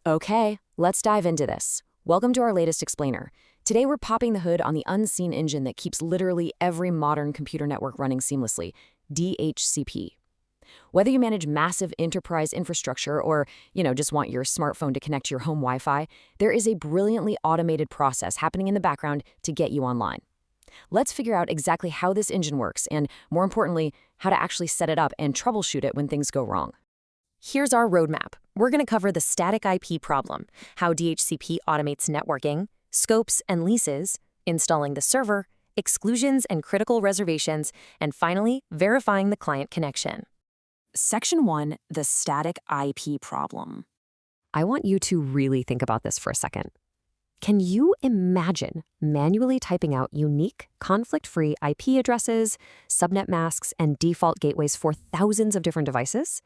Okay, let's dive into this. Welcome to our latest explainer. Today we're popping the hood on the unseen engine that keeps literally every modern computer network running seamlessly, DHCP. Whether you manage massive enterprise infrastructure or, just want your smartphone to connect to your home Wi-Fi, there is a brilliantly automated process happening in the background to get you online. Let's figure out exactly how this engine works and, more importantly, how to actually set it up and troubleshoot it when things go wrong. Here's our roadmap. We're going to cover the static IP problem, how DHCP automates networking, scopes and leases, installing the server, exclusions and critical reservations, and finally, verifying the client connection. Section 1, the static IP problem. I want you to really think about this for a second. Can you imagine manually typing out unique, conflict-free IP addresses, subnet masks, and default gateways for thousands of different devices?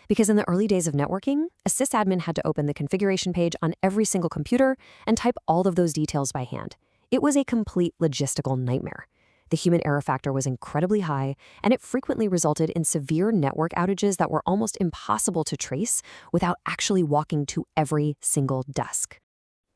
Because in the early days of networking, a sysadmin had to open the configuration page on every single computer and type all of those details by hand. It was a complete logistical nightmare. The human error factor was incredibly high, and it frequently resulted in severe network outages that were almost impossible to trace without actually walking to every single desk.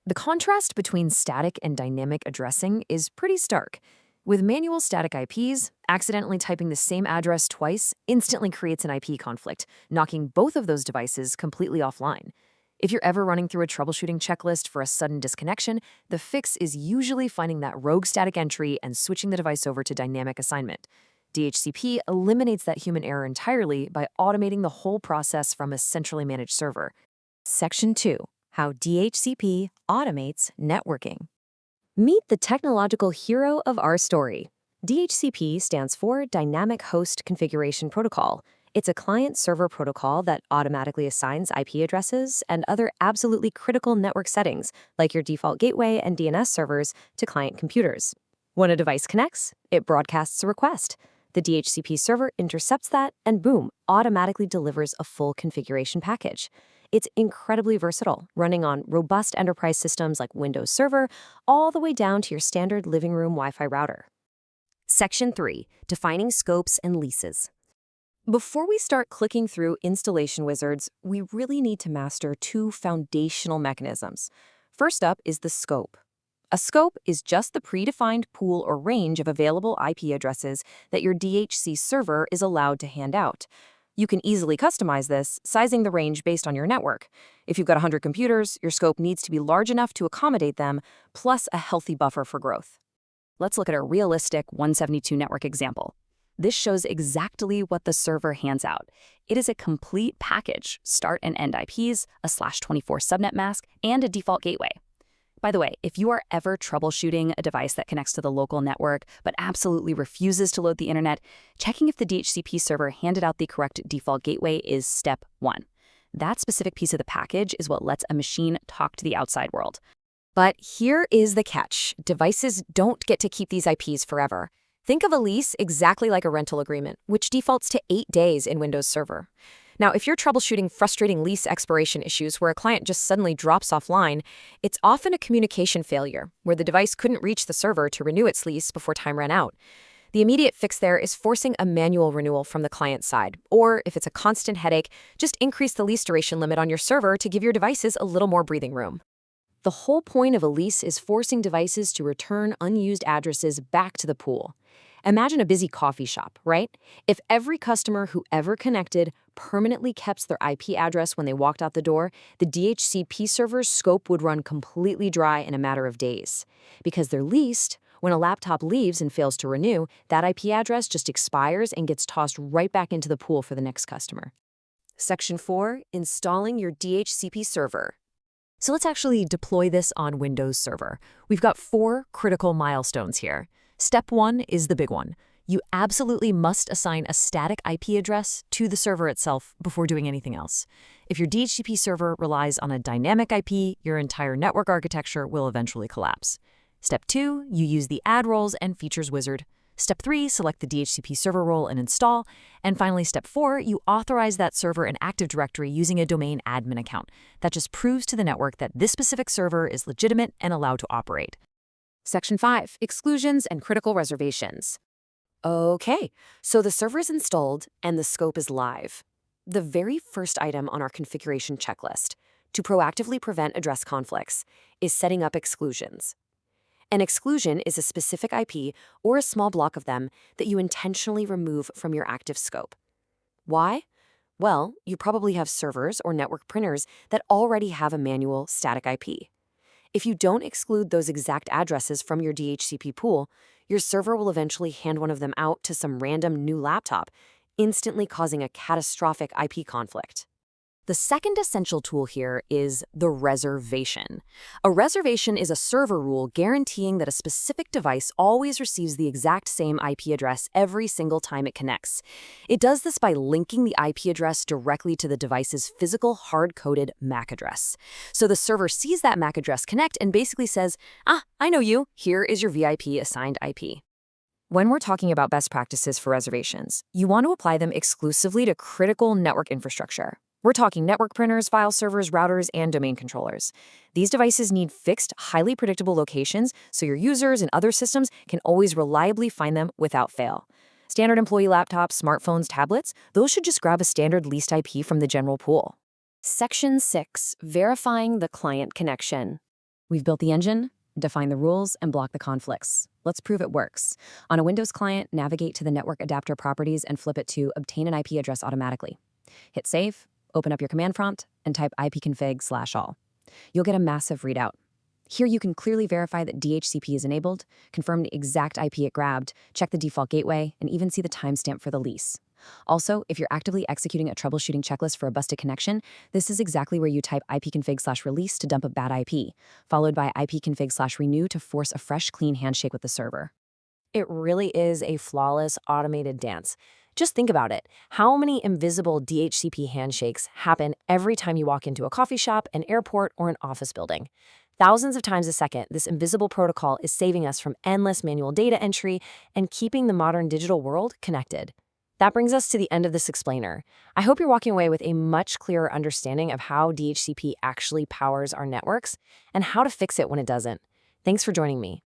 The contrast between static and dynamic addressing is pretty stark. With manual static IPs, accidentally typing the same address twice instantly creates an IP conflict, knocking both of those devices completely offline. If you're ever running through a troubleshooting checklist for a sudden disconnection, the fix is usually finding that rogue static entry and switching the device over to dynamic assignment. DHCP eliminates that human error entirely by automating the whole process from a centrally managed server. Section 2. How DHCP automates networking. Meet the technological hero of our story. DHCP stands for Dynamic Host Configuration Protocol. It's a client-server protocol that automatically assigns IP addresses and other absolutely critical network settings, like your default gateway and DNS servers, to client computers. When a device connects, it broadcasts a request. The DHCP server intercepts that and boom, automatically delivers a full configuration package. It's incredibly versatile, running on robust enterprise systems like Windows Server, all the way down to your standard living room Wi-Fi router. Section 3. Defining scopes and leases. Before we start clicking through installation wizards, we really need to master two foundational mechanisms. First up is the scope. A scope is just the predefined pool or range of available IP addresses that your DHC server is allowed to hand out. You can easily customize this, sizing the range based on your network. If you've got 100 computers, your scope needs to be large enough to accommodate them, plus a healthy buffer for growth. Let's look at a realistic 172 network example. This shows exactly what the server hands out. It is a complete package, start and end IPs, a /24 subnet mask, and a default gateway. By the way, if you are ever troubleshooting a device that connects to the local network but absolutely refuses to load the internet, checking if the DHCP server handed out the correct default gateway is step 1. That specific piece of the package is what lets a machine talk to the outside world. But here is the catch. Devices don't get to keep these IPs forever. Think of a lease exactly like a rental agreement, which defaults to 8 days in Windows Server. Now, if you're troubleshooting frustrating lease expiration issues where a client just suddenly drops offline, it's often a communication failure, where the device couldn't reach the server to renew its lease before time ran out. The immediate fix there is forcing a manual renewal from the client side, or if it's a constant headache, just increase the lease duration limit on your server to give your devices a little more breathing room. The whole point of a lease is forcing devices to return unused addresses back to the pool. Imagine a busy coffee shop, right? If every customer who ever connected permanently kept their IP address when they walked out the door, the DHCP server's scope would run completely dry in a matter of days. Because they're leased, when a laptop leaves and fails to renew, that IP address just expires and gets tossed right back into the pool for the next customer. Section 4, installing your DHCP server. So let's actually deploy this on Windows Server. We've got 4 critical milestones here. Step 1 is the big one. You absolutely must assign a static IP address to the server itself before doing anything else. If your DHCP server relies on a dynamic IP, your entire network architecture will eventually collapse. Step 2, you use the Add Roles and Features wizard. Step 3, select the DHCP server role and install. And finally, Step 4, you authorize that server in Active Directory using a domain admin account. That just proves to the network that this specific server is legitimate and allowed to operate. Section 5, exclusions and critical reservations. Okay, so the server is installed and the scope is live. The very first item on our configuration checklist, to proactively prevent address conflicts is setting up exclusions. An exclusion is a specific IP or a small block of them that you intentionally remove from your active scope. Why? Well, you probably have servers or network printers that already have a manual static IP. If you don't exclude those exact addresses from your DHCP pool, your server will eventually hand one of them out to some random new laptop, instantly causing a catastrophic IP conflict. The second essential tool here is the reservation. A reservation is a server rule guaranteeing that a specific device always receives the exact same IP address every single time it connects. It does this by linking the IP address directly to the device's physical hard-coded MAC address. So the server sees that MAC address connect and basically says, I know you, here is your VIP assigned IP. When we're talking about best practices for reservations, you want to apply them exclusively to critical network infrastructure. We're talking network printers, file servers, routers, and domain controllers. These devices need fixed, highly predictable locations so your users and other systems can always reliably find them without fail. Standard employee laptops, smartphones, tablets, those should just grab a standard leased IP from the general pool. Section 6. Verifying the client connection. We've built the engine, defined the rules, and blocked the conflicts. Let's prove it works. On a Windows client, navigate to the network adapter properties and flip it to Obtain an IP address automatically. Hit Save. Open up your command prompt and type ipconfig/all. You'll get a massive readout. Here you can clearly verify that DHCP is enabled, confirm the exact IP it grabbed, check the default gateway, and even see the timestamp for the lease. Also, if you're actively executing a troubleshooting checklist for a busted connection, this is exactly where you type ipconfig/release to dump a bad IP, followed by ipconfig/renew to force a fresh, clean handshake with the server. It really is a flawless, automated dance. Just think about it. How many invisible DHCP handshakes happen every time you walk into a coffee shop, an airport, or an office building? Thousands of times a second, this invisible protocol is saving us from endless manual data entry and keeping the modern digital world connected. That brings us to the end of this explainer. I hope you're walking away with a much clearer understanding of how DHCP actually powers our networks and how to fix it when it doesn't. Thanks for joining me.